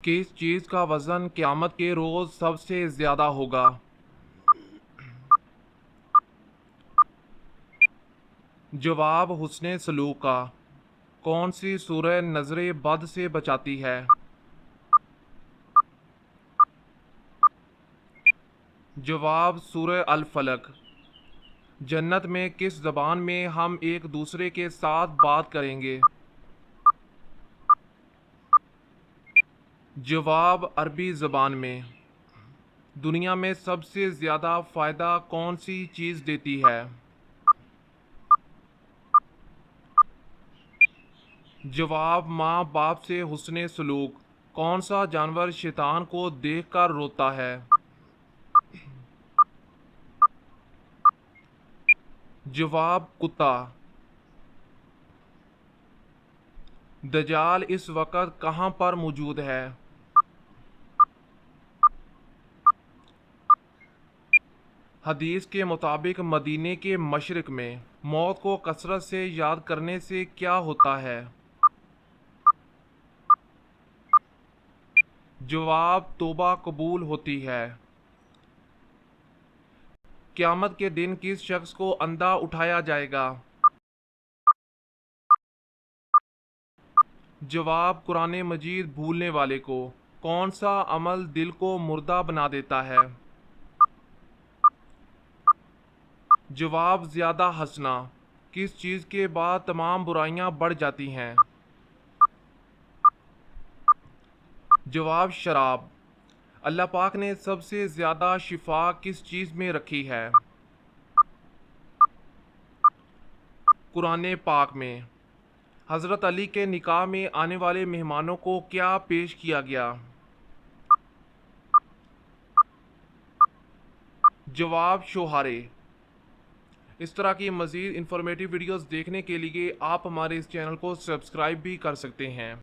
किस चीज़ का वज़न क़यामत के रोज़ सबसे ज़्यादा होगा? जवाब हुस्ने सलूक का। कौन सी सूरह नज़रे बद से बचाती है? जवाब सूरह अल फलक। जन्नत में किस ज़बान में हम एक दूसरे के साथ बात करेंगे? जवाब अरबी ज़बान में। दुनिया में सबसे ज़्यादा फ़ायदा कौन सी चीज़ देती है? जवाब माँ बाप से हुस्ने सलूक। कौन सा जानवर शैतान को देखकर रोता है? जवाब कुत्ता। दज्जाल इस वक्त कहाँ पर मौजूद है? हदीस के मुताबिक मदीने के मशरिक में। मौत को कसरत से याद करने से क्या होता है? जवाब तौबा कबूल होती है। क़यामत के दिन किस शख्स को अंधा उठाया जाएगा? जवाब कुरान मजीद भूलने वाले को। कौन सा अमल दिल को मुर्दा बना देता है? जवाब ज़्यादा हंसना। किस चीज़ के बाद तमाम बुराइयां बढ़ जाती हैं? जवाब शराब। अल्लाह पाक ने सबसे ज़्यादा शिफा किस चीज़ में रखी है? कुरान पाक में। हज़रत अली के निकाह में आने वाले मेहमानों को क्या पेश किया गया? जवाब शोहारे। इस तरह की मज़ीद इंफॉर्मेटिव वीडियोस देखने के लिए आप हमारे इस चैनल को सब्सक्राइब भी कर सकते हैं।